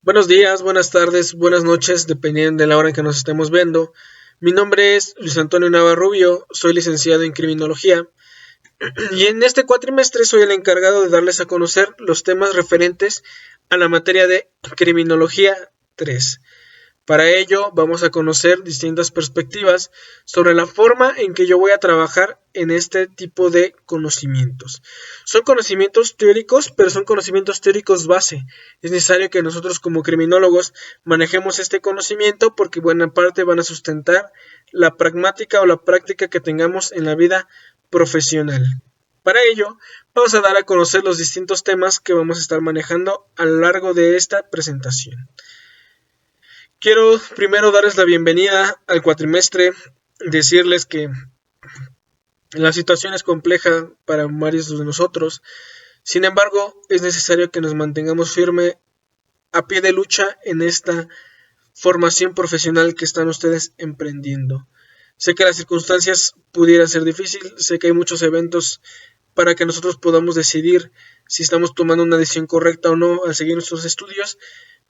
Buenos días, buenas tardes, buenas noches, dependiendo de la hora en que nos estemos viendo. Mi nombre es Luis Antonio Navarrubio, soy licenciado en Criminología y en este cuatrimestre soy el encargado de darles a conocer los temas referentes a la materia de Criminología 3. Para ello vamos a conocer distintas perspectivas sobre la forma en que yo voy a trabajar en este tipo de conocimientos. Son conocimientos teóricos, pero son conocimientos teóricos base. Es necesario que nosotros como criminólogos manejemos este conocimiento porque buena parte van a sustentar la pragmática o la práctica que tengamos en la vida profesional. Para ello, vamos a dar a conocer los distintos temas que vamos a estar manejando a lo largo de esta presentación. Quiero primero darles la bienvenida al cuatrimestre, decirles que la situación es compleja para varios de nosotros, sin embargo es necesario que nos mantengamos firmes a pie de lucha en esta formación profesional que están ustedes emprendiendo. Sé que las circunstancias pudieran ser difíciles, sé que hay muchos eventos para que nosotros podamos decidir si estamos tomando una decisión correcta o no al seguir nuestros estudios,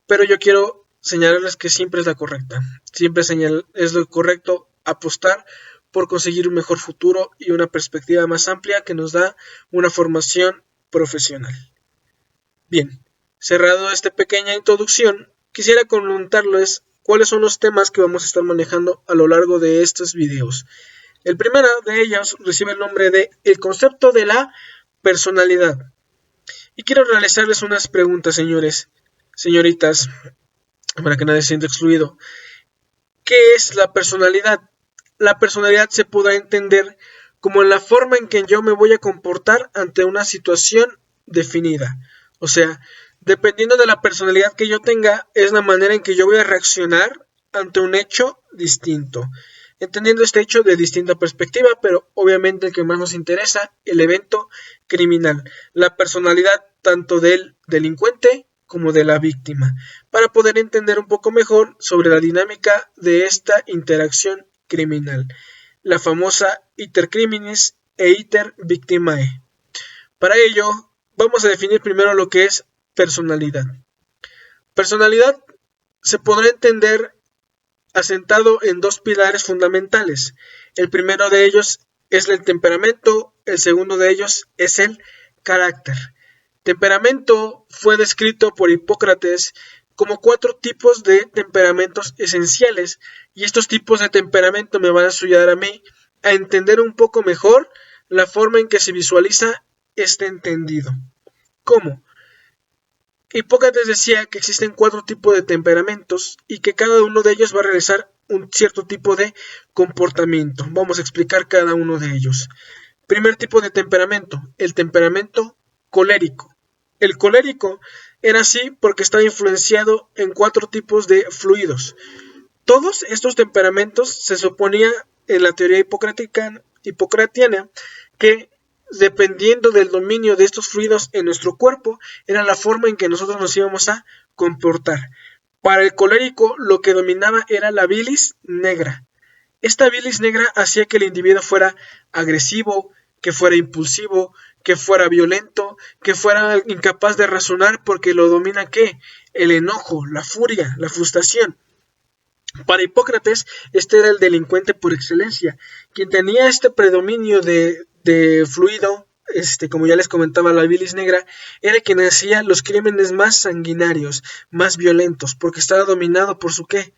pero yo quiero señalarles que siempre es la correcta, siempre es lo correcto apostar por conseguir un mejor futuro y una perspectiva más amplia que nos da una formación profesional. Bien, cerrado esta pequeña introducción, quisiera comentarles cuáles son los temas que vamos a estar manejando a lo largo de estos videos. El primero de ellos recibe el nombre de el concepto de la personalidad. Y quiero realizarles unas preguntas, señores, señoritas, para que nadie se sienta excluido. ¿Qué es la personalidad? La personalidad se podrá entender como la forma en que yo me voy a comportar ante una situación definida. O sea, dependiendo de la personalidad que yo tenga, es la manera en que yo voy a reaccionar ante un hecho distinto. Entendiendo este hecho de distinta perspectiva, pero obviamente el que más nos interesa, el evento criminal. La personalidad tanto del delincuente como de la víctima, para poder entender un poco mejor sobre la dinámica de esta interacción criminal, la famosa iter criminis e iter victimae. Para ello, vamos a definir primero lo que es personalidad. Personalidad se podrá entender asentado en dos pilares fundamentales. El primero de ellos es el temperamento, el segundo de ellos es el carácter. Temperamento fue descrito por Hipócrates como 4 tipos de temperamentos esenciales, y estos tipos de temperamento me van a ayudar a mí a entender un poco mejor la forma en que se visualiza este entendido. ¿Cómo? Hipócrates decía que existen 4 tipos de temperamentos y que cada uno de ellos va a realizar un cierto tipo de comportamiento. Vamos a explicar cada uno de ellos. Primer tipo de temperamento, el temperamento colérico. El colérico era así porque estaba influenciado en 4 tipos de fluidos. Todos estos temperamentos se suponía en la teoría hipocratiana que dependiendo del dominio de estos fluidos en nuestro cuerpo era la forma en que nosotros nos íbamos a comportar. Para el colérico lo que dominaba era la bilis negra. Esta bilis negra hacía que el individuo fuera agresivo, que fuera impulsivo, que fuera violento, que fuera incapaz de razonar porque lo domina ¿qué? El enojo, la furia, la frustración. Para Hipócrates, este era el delincuente por excelencia, quien tenía este predominio de fluido, como ya les comentaba, la bilis negra, era quien hacía los crímenes más sanguinarios, más violentos, porque estaba dominado por su ¿qué?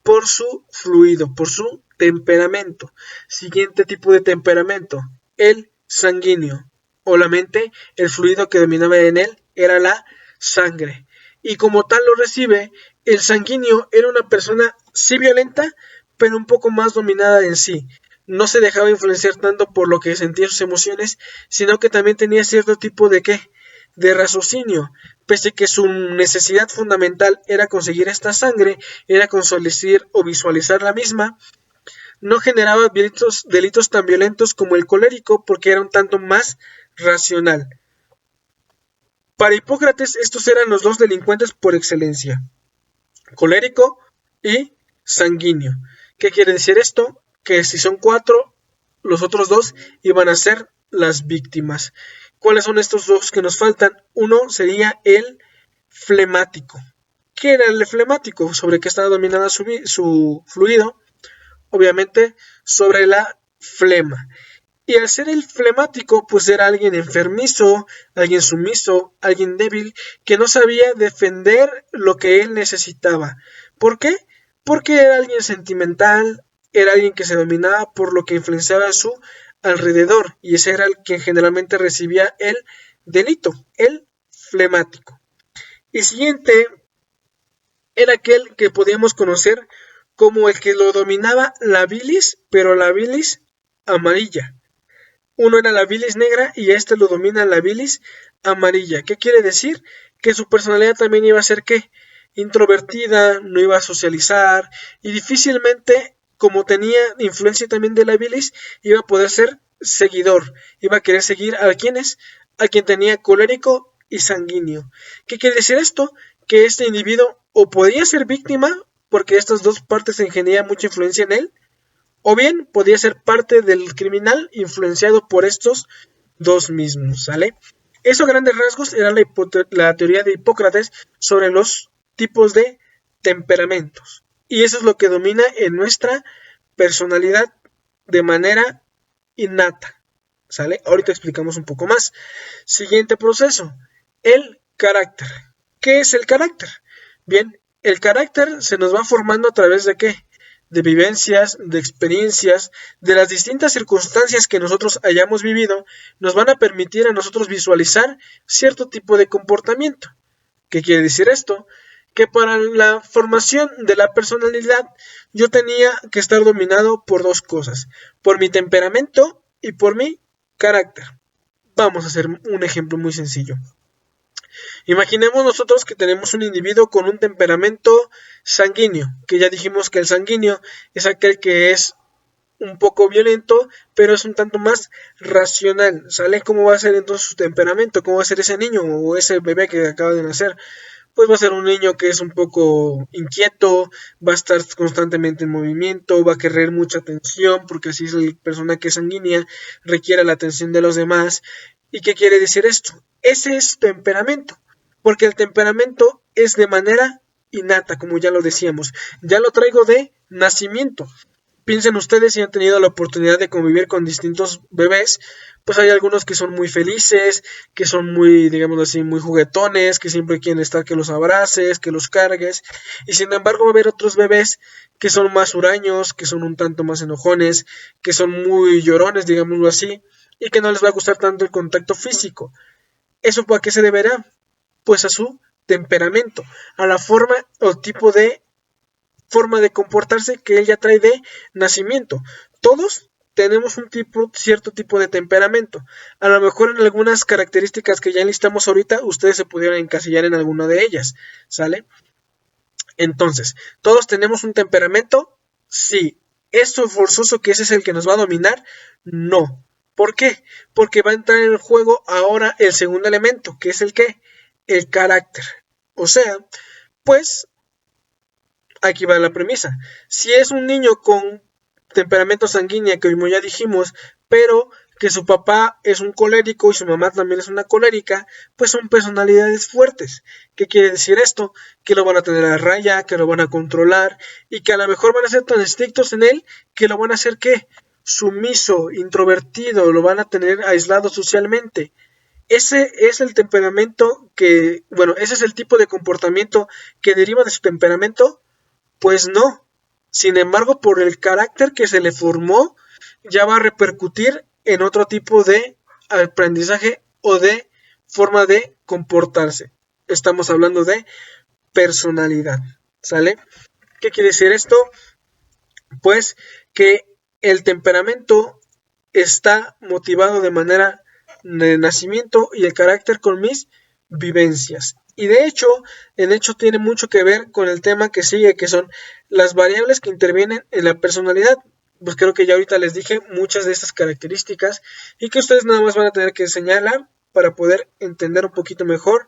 Por su fluido, por su temperamento. Siguiente tipo de temperamento, el sanguíneo. Obviamente, el fluido que dominaba en él era la sangre. Y como tal lo recibe, el sanguíneo era una persona sí violenta, pero un poco más dominada en sí. No se dejaba influenciar tanto por lo que sentía sus emociones, sino que también tenía cierto tipo de ¿qué? De raciocinio. Pese a que su necesidad fundamental era conseguir esta sangre, era conseguir o visualizar la misma, no generaba delitos tan violentos como el colérico porque era un tanto más racional. Para Hipócrates estos eran los dos delincuentes por excelencia, colérico y sanguíneo. ¿Qué quiere decir esto? Que si son 4, los otros 2 iban a ser las víctimas. ¿Cuáles son estos 2 que nos faltan? Uno sería el flemático. ¿Qué era el flemático? ¿Sobre qué estaba dominada su fluido? Obviamente sobre la flema. Y al ser el flemático, pues era alguien enfermizo, alguien sumiso, alguien débil, que no sabía defender lo que él necesitaba. ¿Por qué? Porque era alguien sentimental, era alguien que se dominaba por lo que influenciaba a su alrededor, y ese era el que generalmente recibía el delito, el flemático. Y siguiente era aquel que podíamos conocer como el que lo dominaba la bilis, pero la bilis amarilla. Uno era la bilis negra y este lo domina la bilis amarilla. ¿Qué quiere decir? Que su personalidad también iba a ser ¿qué? Introvertida, no iba a socializar y difícilmente, como tenía influencia también de la bilis, iba a poder ser seguidor. Iba a querer seguir a quienes, a quien tenía colérico y sanguíneo. ¿Qué quiere decir esto? Que este individuo o podía ser víctima, porque estas dos partes tenían mucha influencia en él, o bien podía ser parte del criminal influenciado por estos dos mismos, ¿sale? Eso a grandes rasgos era la teoría de Hipócrates sobre los tipos de temperamentos. Y eso es lo que domina en nuestra personalidad de manera innata, ¿sale? Ahorita explicamos un poco más. Siguiente proceso, el carácter. ¿Qué es el carácter? Bien, el carácter se nos va formando a través de ¿qué? De vivencias, de experiencias, de las distintas circunstancias que nosotros hayamos vivido, nos van a permitir a nosotros visualizar cierto tipo de comportamiento. ¿Qué quiere decir esto? Que para la formación de la personalidad yo tenía que estar dominado por dos cosas, por mi temperamento y por mi carácter. Vamos a hacer un ejemplo muy sencillo. Imaginemos nosotros que tenemos un individuo con un temperamento sanguíneo, que ya dijimos que el sanguíneo es aquel que es un poco violento, pero es un tanto más racional, ¿sale? ¿Cómo va a ser entonces su temperamento? ¿Cómo va a ser ese niño o ese bebé que acaba de nacer? Pues va a ser un niño que es un poco inquieto, va a estar constantemente en movimiento, va a querer mucha atención, porque así es la persona que es sanguínea, requiere la atención de los demás. ¿Y qué quiere decir esto? Ese es temperamento, porque el temperamento es de manera innata, como ya lo decíamos, ya lo traigo de nacimiento. Piensen ustedes si han tenido la oportunidad de convivir con distintos bebés, pues hay algunos que son muy felices, que son muy, digamos así, muy juguetones, que siempre quieren estar que los abraces, que los cargues, y sin embargo va a haber otros bebés que son más huraños, que son un tanto más enojones, que son muy llorones, digámoslo así, y que no les va a gustar tanto el contacto físico. ¿Eso a qué se deberá? Pues a su temperamento, a la forma o tipo de forma de comportarse que él ya trae de nacimiento. Todos tenemos cierto tipo de temperamento. A lo mejor en algunas características que ya enlistamos ahorita, ustedes se pudieran encasillar en alguna de ellas, ¿sale? Entonces, ¿todos tenemos un temperamento? Sí. ¿Es forzoso que ese es el que nos va a dominar? No. ¿Por qué? Porque va a entrar en el juego ahora el segundo elemento, que es el ¿qué? El carácter. O sea, pues aquí va la premisa. Si es un niño con temperamento sanguíneo, que como ya dijimos, pero que su papá es un colérico y su mamá también es una colérica, pues son personalidades fuertes. ¿Qué quiere decir esto? Que lo van a tener a raya, que lo van a controlar y que a lo mejor van a ser tan estrictos en él que lo van a hacer ¿qué? Sumiso, introvertido, lo van a tener aislado socialmente. Ese es el temperamento que, bueno, ese es el tipo de comportamiento que deriva de su temperamento. Pues no. Sin embargo, por el carácter que se le formó, ya va a repercutir en otro tipo de aprendizaje o de forma de comportarse. Estamos hablando de personalidad, ¿sale? ¿Qué quiere decir esto? Pues que el temperamento está motivado de manera de nacimiento y el carácter con mis vivencias. Y de hecho, el hecho tiene mucho que ver con el tema que sigue, que son las variables que intervienen en la personalidad. Pues creo que ya ahorita les dije muchas de estas características y que ustedes nada más van a tener que señalar para poder entender un poquito mejor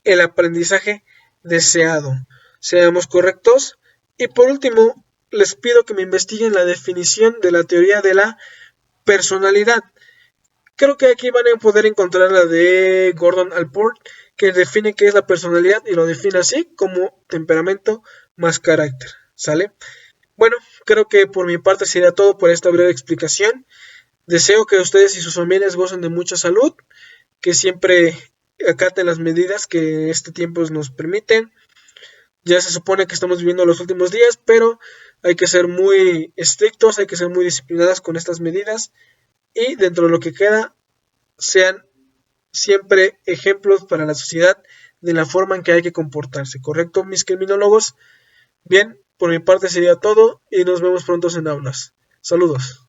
el aprendizaje deseado. Seamos correctos. Y por último, les pido que me investiguen la definición de la teoría de la personalidad. Creo que aquí van a poder encontrar la de Gordon Allport, que define qué es la personalidad y lo define así como temperamento más carácter. ¿Sale? Bueno, creo que por mi parte sería todo por esta breve explicación. Deseo que ustedes y sus familias gocen de mucha salud, que siempre acaten las medidas que este tiempo nos permiten. Ya se supone que estamos viviendo los últimos días, pero hay que ser muy estrictos, hay que ser muy disciplinados con estas medidas y dentro de lo que queda sean siempre ejemplos para la sociedad de la forma en que hay que comportarse. ¿Correcto, mis criminólogos? Bien, por mi parte sería todo y nos vemos pronto en aulas. Saludos.